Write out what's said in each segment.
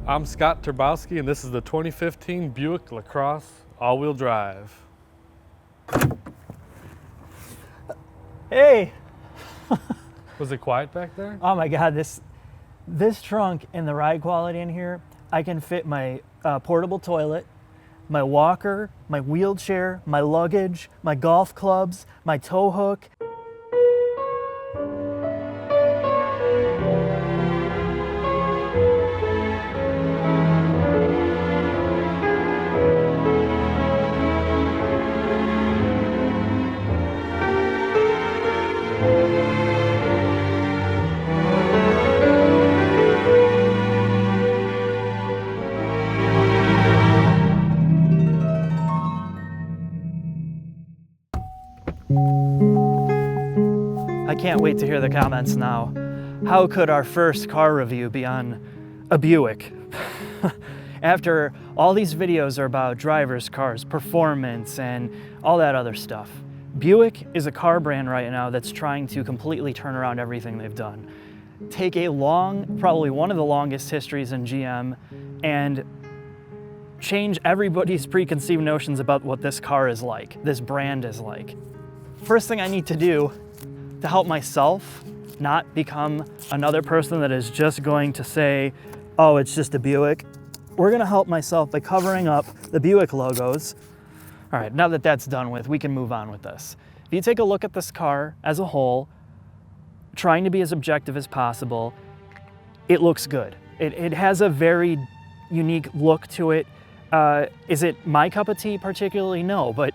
I'm Scott Turbowski, and this is the 2015 Buick Lacrosse all-wheel drive. Hey! Was it quiet back there? Oh my God, this trunk and the ride quality in here, I can fit my portable toilet, my walker, my wheelchair, my luggage, my golf clubs, my tow hook. I can't wait to hear the comments now. How could our first car review be on a Buick? After all these videos are about drivers' cars, performance, and all that other stuff. Buick is a car brand right now that's trying to completely turn around everything they've done. Take a probably one of the longest histories in GM, and change everybody's preconceived notions about what this car is like, this brand is like. First thing I need to do to help myself not become another person that is just going to say, oh, it's just a Buick. We're gonna help myself by covering up the Buick logos. All right, now that that's done with, we can move on with this. If you take a look at this car as a whole, trying to be as objective as possible, it looks good. It has a very unique look to it. Is it my cup of tea particularly? No, but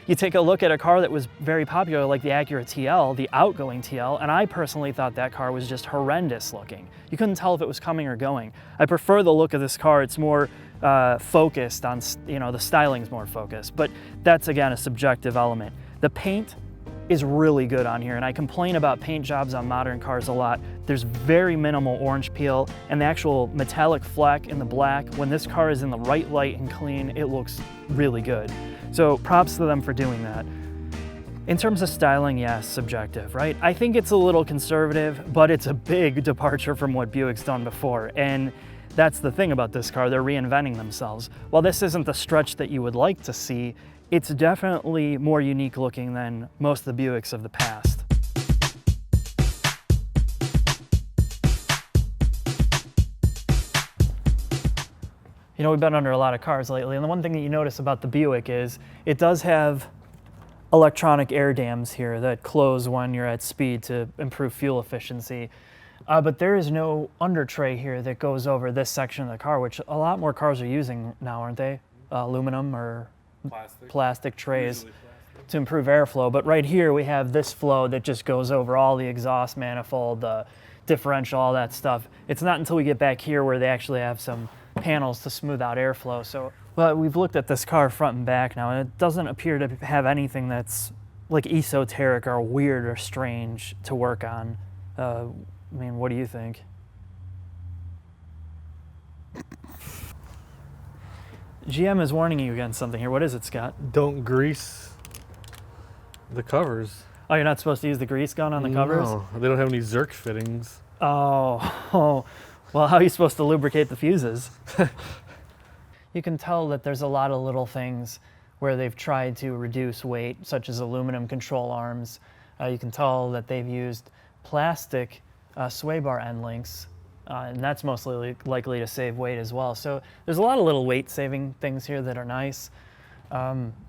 you take a look at a car that was very popular like the Acura TL, the outgoing TL, and I personally thought that car was just horrendous looking. You couldn't tell if it was coming or going. I prefer the look of this car. It's more focused on, the styling's more focused, but that's again a subjective element. The paint is really good on here, and I complain about paint jobs on modern cars a lot. There's very minimal orange peel, and the actual metallic fleck in the black, when this car is in the right light and clean, it looks really good. So props to them for doing that. In terms of styling, yes, subjective, right? I think it's a little conservative, but it's a big departure from what Buick's done before, and that's the thing about this car, they're reinventing themselves. While this isn't the stretch that you would like to see, it's definitely more unique looking than most of the Buicks of the past. You know, we've been under a lot of cars lately, and the one thing that you notice about the Buick is it does have electronic air dams here that close when you're at speed to improve fuel efficiency. But there is no under tray here that goes over this section of the car, which a lot more cars are using now, aren't they? Aluminum or plastic trays to improve airflow. But right here we have this flow that just goes over all the exhaust manifold, the differential, all that stuff. It's not until we get back here where they actually have some panels to smooth out airflow. So, well, we've looked at this car front and back now, and it doesn't appear to have anything that's like esoteric or weird or strange to work on. I mean, what do you think? GM is warning you against something here. What is it, Scott? Don't grease the covers. Oh, you're not supposed to use the grease gun on the covers? No, they don't have any Zerk fittings. Oh, well, how are you supposed to lubricate the fuses? You can tell that there's a lot of little things where they've tried to reduce weight, such as aluminum control arms. You can tell that they've used plastic sway bar end links, and that's mostly likely to save weight as well. So there's a lot of little weight saving things here that are nice.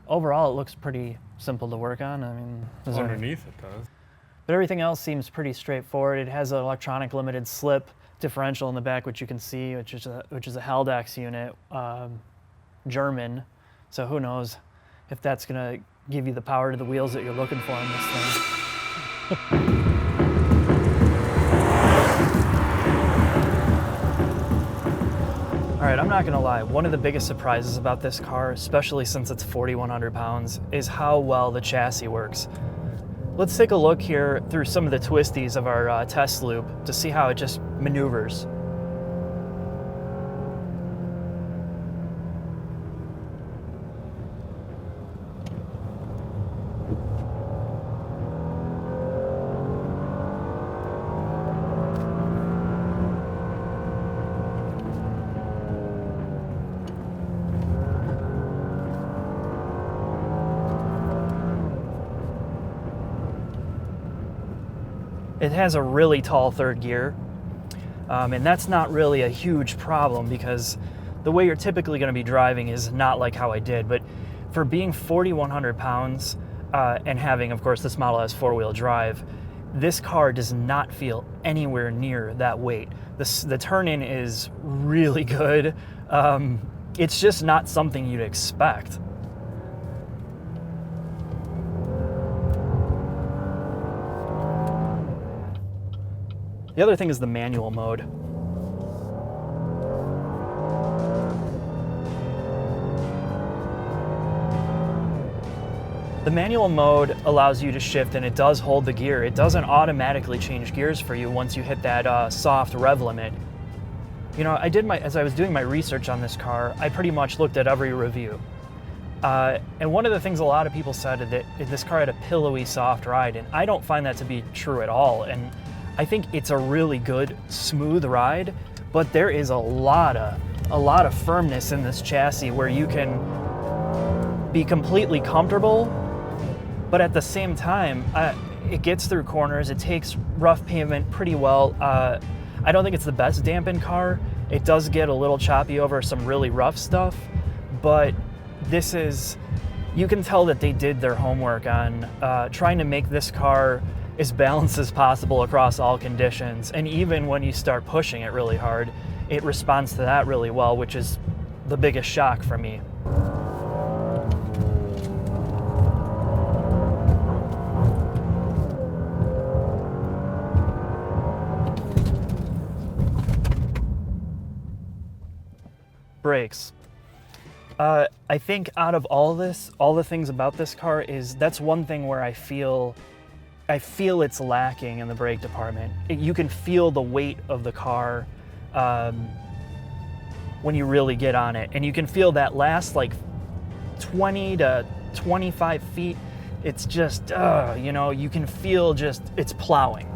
Overall, it looks pretty simple to work on. I mean, Underneath it does. But everything else seems pretty straightforward. It has an electronic limited slip differential in the back, which you can see, which is a Haldex unit, German. So who knows if that's gonna give you the power to the wheels that you're looking for in this thing. All right, I'm not gonna lie, one of the biggest surprises about this car, especially since it's 4,100 pounds, is how well the chassis works. Let's take a look here through some of the twisties of our test loop to see how it just maneuvers. It has a really tall third gear, and that's not really a huge problem because the way you're typically going to be driving is not like how I did. But for being 4,100 pounds and having, of course, this model has four-wheel drive, this car does not feel anywhere near that weight. The turn-in is really good. It's just not something you'd expect. The other thing is the manual mode. The manual mode allows you to shift, and it does hold the gear. It doesn't automatically change gears for you once you hit that soft rev limit. You know, as I was doing my research on this car, I pretty much looked at every review. And one of the things a lot of people said that this car had a pillowy, soft ride, and I don't find that to be true at all. And I think it's a really good, smooth ride, but there is a lot of firmness in this chassis where you can be completely comfortable, but at the same time, it gets through corners. It takes rough pavement pretty well. I don't think it's the best dampened car. It does get a little choppy over some really rough stuff, but you can tell that they did their homework on trying to make this car as balanced as possible across all conditions. And even when you start pushing it really hard, it responds to that really well, which is the biggest shock for me. Brakes. I think out of all the things about this car that's one thing where I feel it's lacking in the brake department. You can feel the weight of the car when you really get on it, and you can feel that last like 20 to 25 feet. It's just, you can feel it's plowing.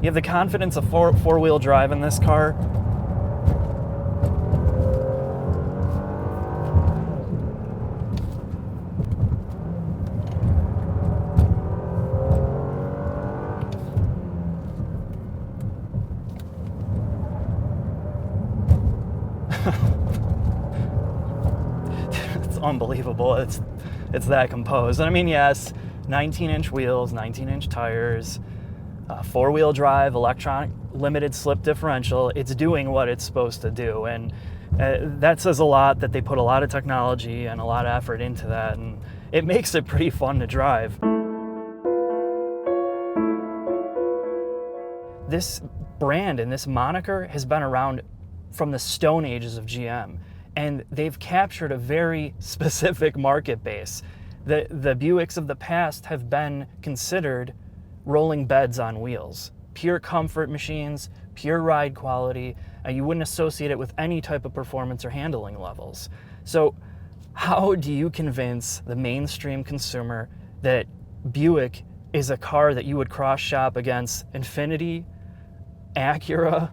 You have the confidence of four-wheel drive in this car. It's unbelievable. It's that composed. And I mean, yes, 19-inch wheels, 19-inch tires, four-wheel drive, electronic limited slip differential. It's doing what it's supposed to do, and that says a lot that they put a lot of technology and a lot of effort into that, and it makes it pretty fun to drive. This brand and this moniker has been around from the Stone Ages of GM, and they've captured a very specific market base. The Buicks of the past have been considered rolling beds on wheels, pure comfort machines, pure ride quality. You wouldn't associate it with any type of performance or handling levels. So how do you convince the mainstream consumer that Buick is a car that you would cross shop against Infiniti, Acura,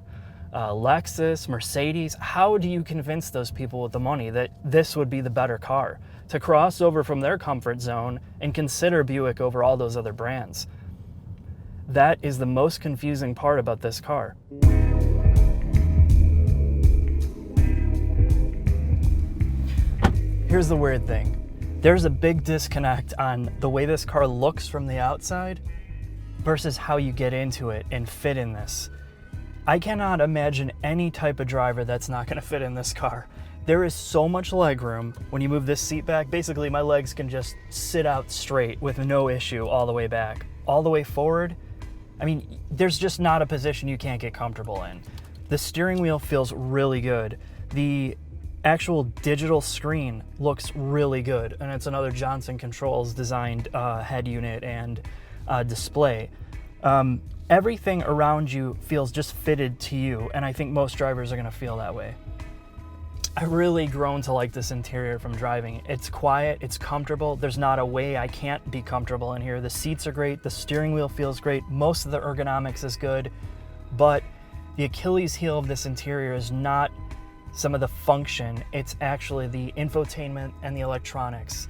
Lexus, Mercedes? How do you convince those people with the money that this would be the better car, to cross over from their comfort zone and consider Buick over all those other brands? That is the most confusing part about this car. Here's the weird thing. There's a big disconnect on the way this car looks from the outside versus how you get into it and fit in this. I cannot imagine any type of driver that's not going to fit in this car. There is so much legroom when you move this seat back. Basically, my legs can just sit out straight with no issue all the way back. All the way forward, I mean, there's just not a position you can't get comfortable in. The steering wheel feels really good. The actual digital screen looks really good, and it's another Johnson Controls designed head unit and display. Everything around you feels just fitted to you, and I think most drivers are going to feel that way. I really grown to like this interior from driving. It's quiet, it's comfortable. There's not a way I can't be comfortable in here. The seats are great, the steering wheel feels great, most of the ergonomics is good, but the Achilles heel of this interior is not some of the function, it's actually the infotainment and the electronics.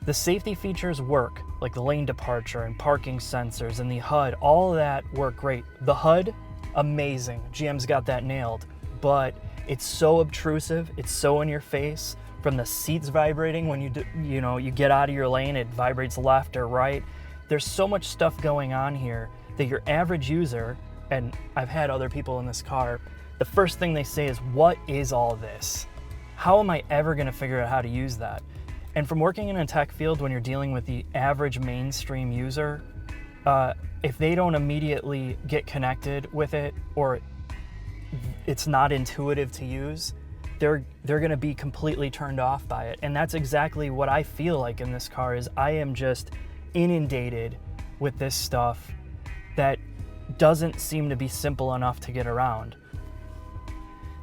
The safety features work, like the lane departure and parking sensors and the HUD, all of that work great. The HUD, amazing. GM's got that nailed, but it's so obtrusive, it's so in your face. From the seats vibrating when you get out of your lane, it vibrates left or right. There's so much stuff going on here that your average user, and I've had other people in this car, the first thing they say is, what is all this? How am I ever gonna figure out how to use that? And from working in a tech field, when you're dealing with the average mainstream user, if they don't immediately get connected with it, or it's not intuitive to use, they're gonna be completely turned off by it. And that's exactly what I feel like in this car. Is I am just inundated with this stuff that doesn't seem to be simple enough to get around.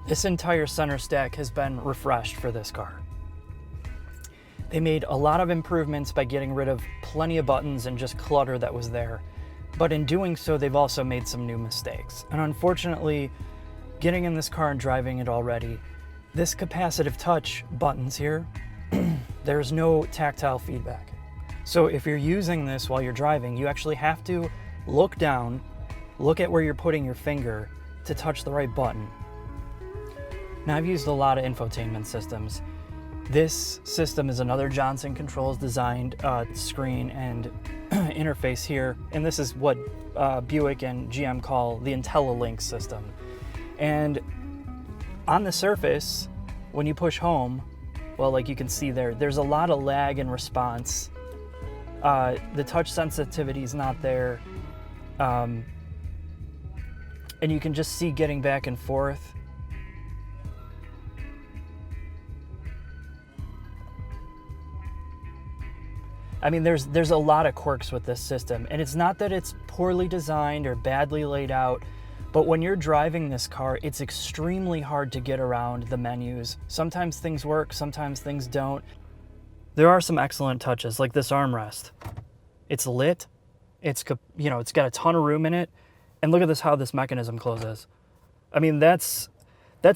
This entire center stack has been refreshed for this car. They made a lot of improvements by getting rid of plenty of buttons and just clutter that was there. But in doing so, they've also made some new mistakes. And unfortunately, getting in this car and driving it already, this capacitive touch buttons here, there's no tactile feedback. So if you're using this while you're driving, you actually have to look down, look at where you're putting your finger to touch the right button. Now, I've used a lot of infotainment systems. This system is another Johnson Controls designed screen and interface here, and this is what Buick and GM call the IntelliLink system. And on the surface, when you push home, well, like you can see there's a lot of lag in response. The touch sensitivity is not there, and you can just see getting back and forth. I mean, there's a lot of quirks with this system, and it's not that it's poorly designed or badly laid out, but when you're driving this car, it's extremely hard to get around the menus. Sometimes things work, sometimes things don't. There are some excellent touches, like this armrest. It's lit, it's got a ton of room in it, and look at this, how this mechanism closes. I mean, that's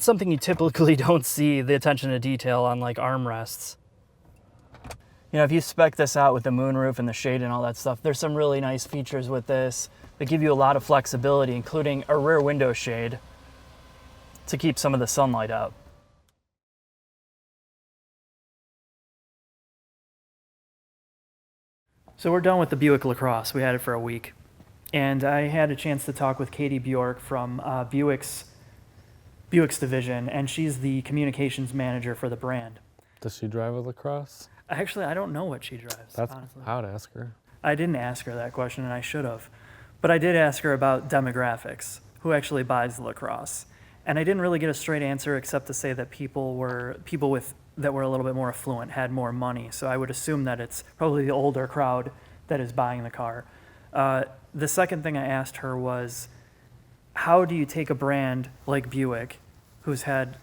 something you typically don't see, the attention to detail on like armrests. You know, if you spec this out with the moonroof and the shade and all that stuff, there's some really nice features with this that give you a lot of flexibility, including a rear window shade to keep some of the sunlight out. So we're done with the Buick Lacrosse. We had it for a week. And I had a chance to talk with Katie Bjork from Buick's division, and she's the communications manager for the brand. Does she drive a Lacrosse? Actually, I don't know what she drives, honestly. I would ask her. I didn't ask her that question, and I should have. But I did ask her about demographics, who actually buys the Lacrosse. And I didn't really get a straight answer except to say that people that were a little bit more affluent, had more money. So I would assume that it's probably the older crowd that is buying the car. The second thing I asked her was, how do you take a brand like Buick, who's had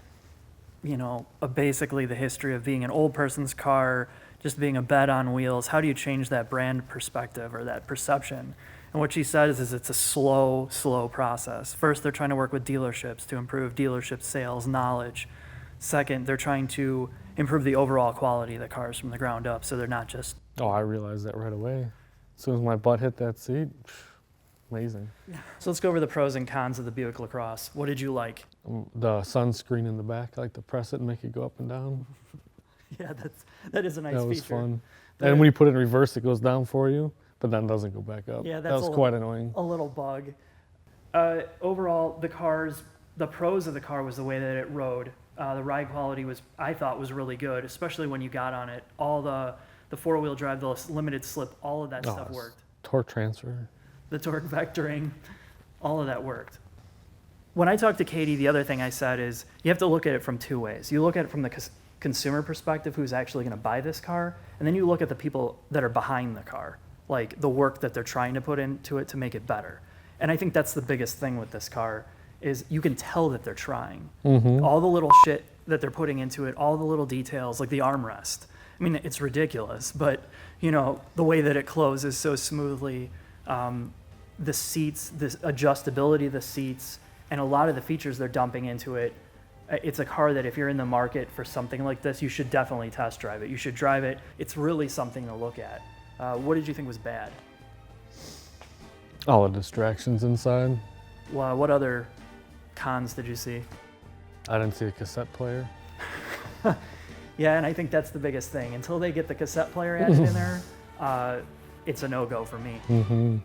basically the history of being an old person's car, just being a bed on wheels, how do you change that brand perspective or that perception? And what she says is it's a slow process. First, they're trying to work with dealerships to improve dealership sales knowledge. Second, they're trying to improve the overall quality of the cars from the ground up, so they're not just... Oh, I realized that right away. As soon as my butt hit that seat, amazing. So let's go over the pros and cons of the Buick Lacrosse. What did you like? The sunscreen in the back, I like to press it and make it go up and down. Yeah, that is a nice feature. That was fun. And when you put it in reverse, it goes down for you, but then doesn't go back up. Yeah, that was quite annoying. A little bug. Overall, the pros of the car was the way that it rode. The ride quality I thought was really good, especially when you got on it. All the four-wheel drive, the limited slip, all of that stuff worked. Torque transfer. The torque vectoring, all of that worked. When I talked to Katie, the other thing I said is you have to look at it from two ways. You look at it from the consumer perspective, who's actually going to buy this car, and then you look at the people that are behind the car, like the work that they're trying to put into it to make it better. And I think that's the biggest thing with this car, is you can tell that they're trying. Mm-hmm. All the little shit that they're putting into it, all the little details, like the armrest. I mean, it's ridiculous, but the way that it closes so smoothly, the seats, the adjustability of the seats, and a lot of the features they're dumping into it It's a car that if you're in the market for something like this, you should definitely test drive it. You should drive it. It's really something to look at. What did you think was bad? All the distractions inside. Well, what other cons did you see? I didn't see a cassette player. Yeah, and I think that's the biggest thing. Until they get the cassette player added in there, it's a no-go for me.